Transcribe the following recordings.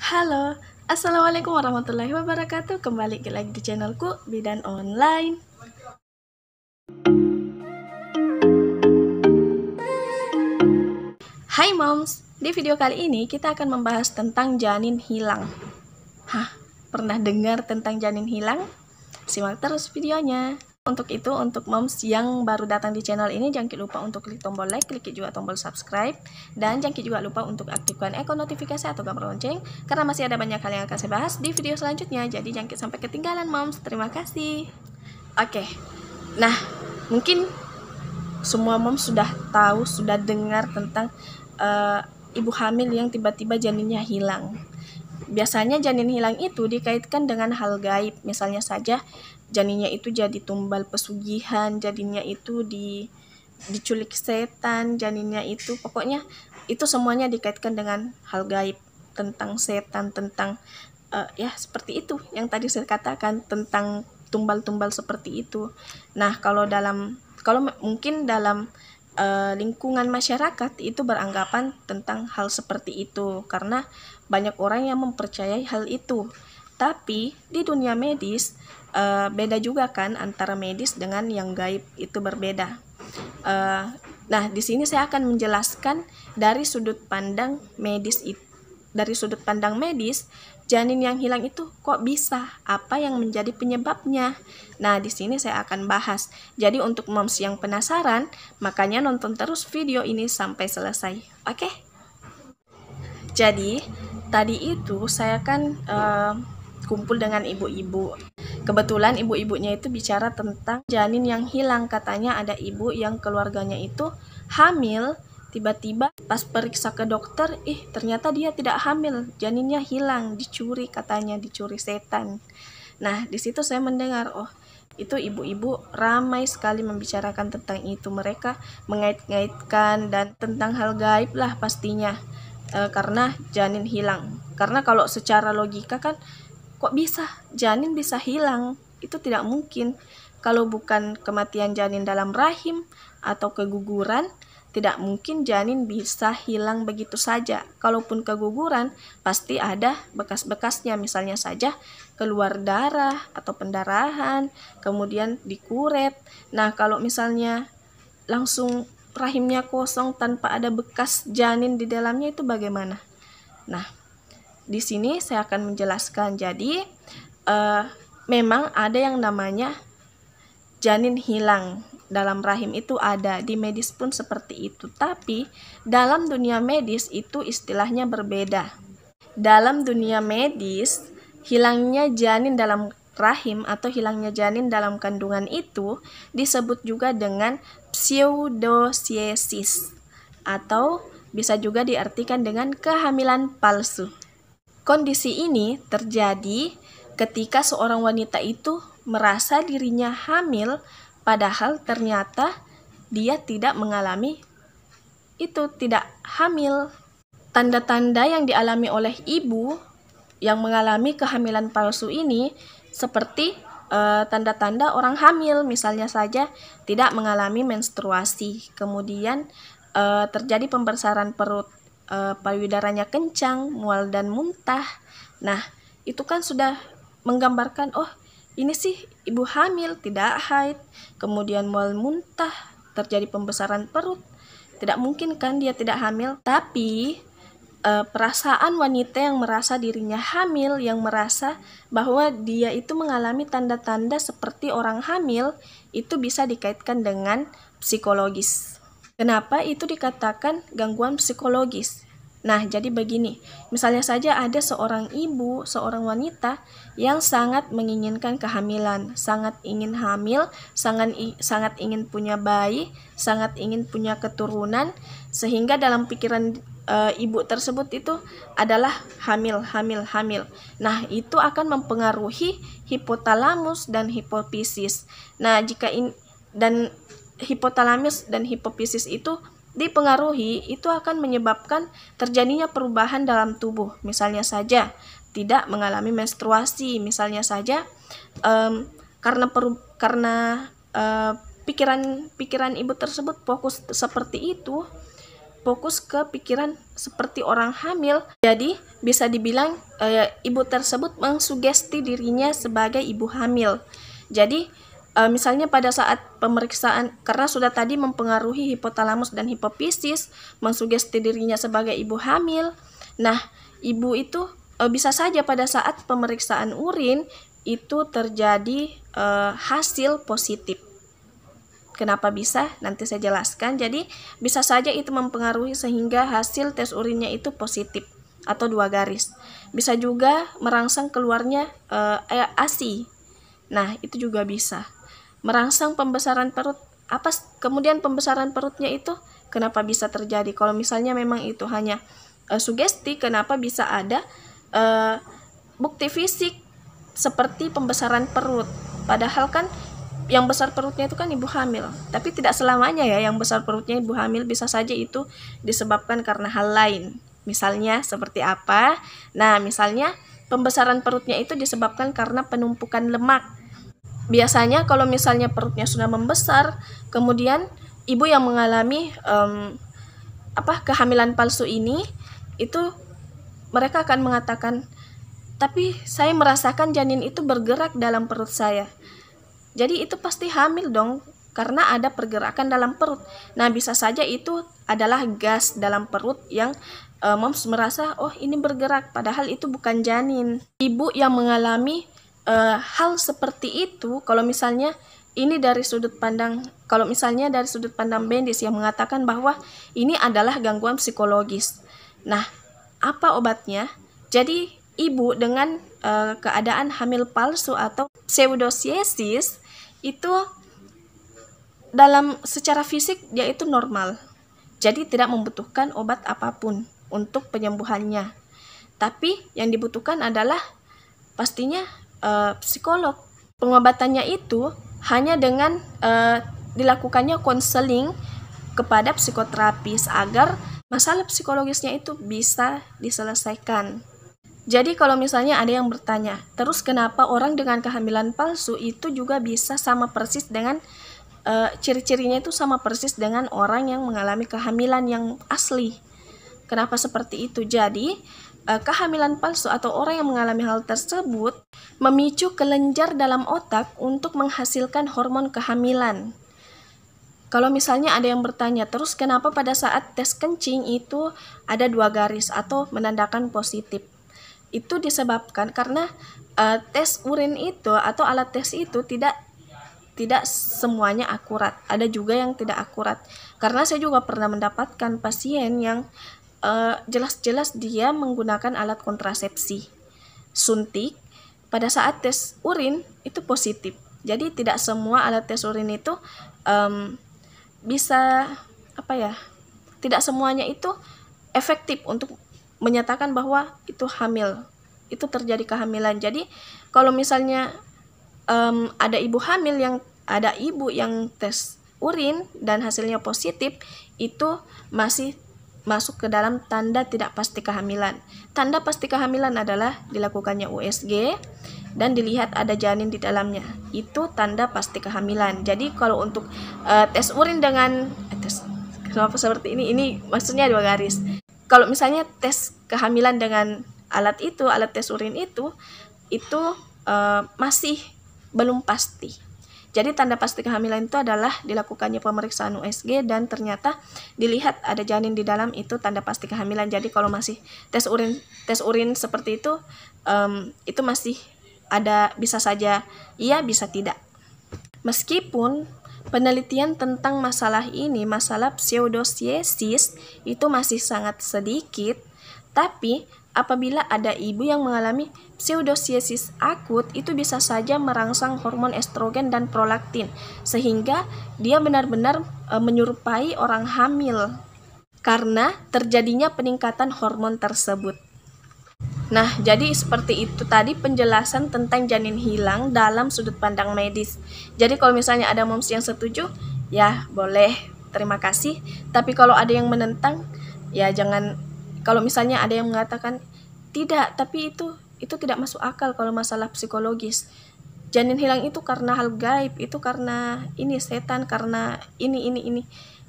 Halo, Assalamualaikum warahmatullahi wabarakatuh. Kembali lagi di channelku Bidan Online. Hai moms, di video kali ini kita akan membahas tentang janin hilang. Hah, pernah dengar tentang janin hilang? Simak terus videonya. Untuk itu, untuk moms yang baru datang di channel ini, jangan lupa untuk klik tombol like, klik juga tombol subscribe, dan jangan juga lupa untuk aktifkan ikon notifikasi atau gambar lonceng, karena masih ada banyak hal yang akan saya bahas di video selanjutnya. Jadi jangan sampai ketinggalan moms. Terima kasih. Oke, nah mungkin semua moms sudah tahu, sudah dengar tentang ibu hamil yang tiba-tiba janinnya hilang. Biasanya janin hilang itu dikaitkan dengan hal gaib, misalnya saja janinnya itu jadi tumbal pesugihan, janinnya itu diculik setan, janinnya itu pokoknya itu semuanya dikaitkan dengan hal gaib, tentang setan, tentang ya seperti itu yang tadi saya katakan, tentang tumbal-tumbal seperti itu. Nah, kalau mungkin dalam lingkungan masyarakat itu beranggapan tentang hal seperti itu karena banyak orang yang mempercayai hal itu. Tapi di dunia medis beda juga kan, antara medis dengan yang gaib itu berbeda. Nah, di sini saya akan menjelaskan dari sudut pandang medis itu. Dari sudut pandang medis, janin yang hilang itu kok bisa? Apa yang menjadi penyebabnya? Nah, di sini saya akan bahas. Jadi untuk moms yang penasaran, makanya nonton terus video ini sampai selesai. Oke? Jadi, tadi itu saya kan kumpul dengan ibu-ibu. Kebetulan ibu-ibunya itu bicara tentang janin yang hilang. Katanya ada ibu yang keluarganya itu hamil, tiba-tiba pas periksa ke dokter, ternyata dia tidak hamil, janinnya hilang, dicuri katanya, dicuri setan. Nah, di situ saya mendengar, itu ibu-ibu ramai sekali membicarakan tentang itu. Mereka mengait-ngaitkan dan tentang hal gaib lah pastinya, karena janin hilang. Karena kalau secara logika kan, kok bisa janin bisa hilang? Itu tidak mungkin. Kalau bukan kematian janin dalam rahim atau keguguran, tidak mungkin janin bisa hilang begitu saja. Kalaupun keguguran, pasti ada bekas-bekasnya, misalnya saja keluar darah atau pendarahan, kemudian dikuret. Nah, kalau misalnya langsung rahimnya kosong tanpa ada bekas janin di dalamnya, itu bagaimana? Nah, di sini saya akan menjelaskan. Jadi, memang ada yang namanya janin hilang dalam rahim, itu ada, di medis pun seperti itu. Tapi dalam dunia medis itu istilahnya berbeda. Dalam dunia medis, hilangnya janin dalam rahim atau hilangnya janin dalam kandungan itu disebut juga dengan pseudocyesis, atau bisa juga diartikan dengan kehamilan palsu. Kondisi ini terjadi ketika seorang wanita itu merasa dirinya hamil, padahal ternyata dia tidak mengalami itu, tidak hamil. Tanda-tanda yang dialami oleh ibu yang mengalami kehamilan palsu ini seperti tanda-tanda orang hamil, misalnya saja tidak mengalami menstruasi, kemudian terjadi pembesaran perut, payudaranya kencang, mual dan muntah. Nah, itu kan sudah menggambarkan, ini sih ibu hamil, tidak haid, kemudian mual muntah, terjadi pembesaran perut. Tidak mungkin kan dia tidak hamil. Tapi perasaan wanita yang merasa dirinya hamil, yang merasa bahwa dia itu mengalami tanda-tanda seperti orang hamil, itu bisa dikaitkan dengan psikologis. Kenapa itu dikatakan gangguan psikologis? Nah, jadi begini, misalnya saja ada seorang ibu, seorang wanita yang sangat menginginkan kehamilan, sangat ingin hamil, sangat ingin punya bayi, sangat ingin punya keturunan, sehingga dalam pikiran ibu tersebut itu adalah hamil. Nah, itu akan mempengaruhi hipotalamus dan hipofisis. Nah, dan hipotalamus dan hipofisis itu dipengaruhi, itu akan menyebabkan terjadinya perubahan dalam tubuh. Misalnya saja tidak mengalami menstruasi, misalnya saja karena pikiran ibu tersebut fokus seperti itu, fokus ke pikiran seperti orang hamil. Jadi bisa dibilang ibu tersebut mengsugesti dirinya sebagai ibu hamil. Jadi misalnya pada saat pemeriksaan, karena sudah tadi mempengaruhi hipotalamus dan hipofisis, mengsugesti dirinya sebagai ibu hamil. Nah, ibu itu bisa saja pada saat pemeriksaan urin itu terjadi hasil positif. Kenapa bisa? Nanti saya jelaskan. Jadi bisa saja itu mempengaruhi sehingga hasil tes urinnya itu positif atau 2 garis. Bisa juga merangsang keluarnya ASI. Nah, itu juga bisa. Merangsang pembesaran perut. Kemudian pembesaran perutnya itu kenapa bisa terjadi? Kalau misalnya memang itu hanya sugesti, kenapa bisa ada bukti fisik seperti pembesaran perut? Padahal kan yang besar perutnya itu kan ibu hamil, tapi tidak selamanya ya yang besar perutnya ibu hamil, bisa saja itu disebabkan karena hal lain. Misalnya seperti apa? Nah, misalnya pembesaran perutnya itu disebabkan karena penumpukan lemak. Biasanya kalau misalnya perutnya sudah membesar, kemudian ibu yang mengalami kehamilan palsu ini, itu mereka akan mengatakan, tapi saya merasakan janin itu bergerak dalam perut saya. Jadi itu pasti hamil dong, karena ada pergerakan dalam perut. Nah, bisa saja itu adalah gas dalam perut yang moms merasa, oh ini bergerak, padahal itu bukan janin. Ibu yang mengalami hal seperti itu, kalau misalnya dari sudut pandang medis yang mengatakan bahwa ini adalah gangguan psikologis. Nah, apa obatnya? Jadi ibu dengan keadaan hamil palsu atau pseudociesis itu secara fisik dia itu normal, jadi tidak membutuhkan obat apapun untuk penyembuhannya. Tapi yang dibutuhkan adalah pastinya psikolog. Pengobatannya itu hanya dengan dilakukannya konseling kepada psikoterapis agar masalah psikologisnya itu bisa diselesaikan. Jadi kalau misalnya ada yang bertanya, terus kenapa orang dengan kehamilan palsu itu juga bisa sama persis dengan ciri-cirinya itu sama persis dengan orang yang mengalami kehamilan yang asli? Kenapa seperti itu? Jadi kehamilan palsu atau orang yang mengalami hal tersebut memicu kelenjar dalam otak untuk menghasilkan hormon kehamilan. Kalau misalnya ada yang bertanya, terus kenapa pada saat tes kencing itu ada 2 garis atau menandakan positif? Itu disebabkan karena tes urin itu atau alat tes itu tidak semuanya akurat. Ada juga yang tidak akurat. Karena saya juga pernah mendapatkan pasien yang jelas-jelas dia menggunakan alat kontrasepsi suntik, pada saat tes urin itu positif. Jadi tidak semua alat tes urin itu bisa tidak semuanya itu efektif untuk menyatakan bahwa itu hamil, itu terjadi kehamilan. Jadi kalau misalnya ada ibu yang tes urin dan hasilnya positif, itu masih masuk ke dalam tanda tidak pasti kehamilan. Tanda pasti kehamilan adalah dilakukannya USG dan dilihat ada janin di dalamnya. Itu tanda pasti kehamilan. Jadi kalau untuk tes urin dengan seperti ini maksudnya 2 garis. Kalau misalnya tes kehamilan dengan alat tes urin itu masih belum pasti. Jadi tanda pasti kehamilan itu adalah dilakukannya pemeriksaan USG dan ternyata dilihat ada janin di dalam, itu tanda pasti kehamilan. Jadi kalau masih tes urin seperti itu masih ada, bisa saja iya, bisa tidak. Meskipun penelitian tentang masalah pseudociesis itu masih sangat sedikit, tapi apabila ada ibu yang mengalami pseudociesis akut, itu bisa saja merangsang hormon estrogen dan prolaktin, sehingga dia benar-benar menyerupai orang hamil karena terjadinya peningkatan hormon tersebut. Nah, jadi seperti itu tadi penjelasan tentang janin hilang dalam sudut pandang medis. Jadi kalau misalnya ada moms yang setuju, ya boleh, terima kasih. Tapi kalau ada yang menentang, ya jangan. Kalau misalnya ada yang mengatakan tidak, tapi itu tidak masuk akal kalau masalah psikologis. Janin hilang itu karena hal gaib, itu karena ini setan, karena ini.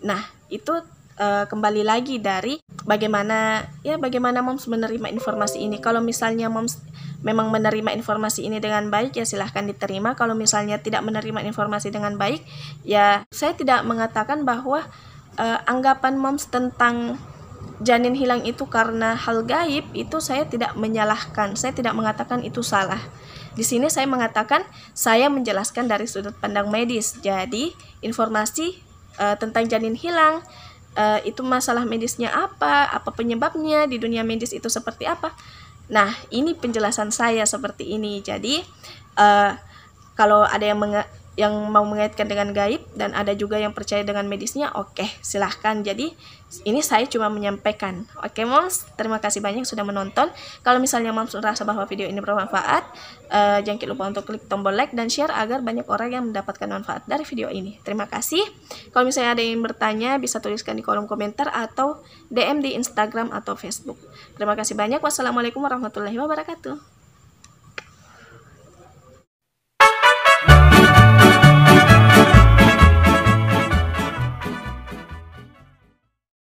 Nah, itu kembali lagi dari bagaimana moms menerima informasi ini. Kalau misalnya moms memang menerima informasi ini dengan baik, ya silahkan diterima. Kalau misalnya tidak menerima informasi dengan baik, ya saya tidak mengatakan bahwa anggapan moms tentang janin hilang itu karena hal gaib, itu saya tidak menyalahkan, saya tidak mengatakan itu salah. Di sini saya mengatakan, saya menjelaskan dari sudut pandang medis. Jadi informasi tentang janin hilang, itu masalah medisnya apa penyebabnya, di dunia medis itu seperti apa. Nah, ini penjelasan saya seperti ini. Jadi kalau ada yang mau mengaitkan dengan gaib dan ada juga yang percaya dengan medisnya, oke, silahkan. Jadi ini saya cuma menyampaikan. Oke moms, terima kasih banyak sudah menonton. Kalau misalnya moms merasa bahwa video ini bermanfaat, jangan lupa untuk klik tombol like dan share agar banyak orang yang mendapatkan manfaat dari video ini. Terima kasih. Kalau misalnya ada yang bertanya, bisa tuliskan di kolom komentar atau DM di Instagram atau Facebook. Terima kasih banyak. Wassalamualaikum warahmatullahi wabarakatuh.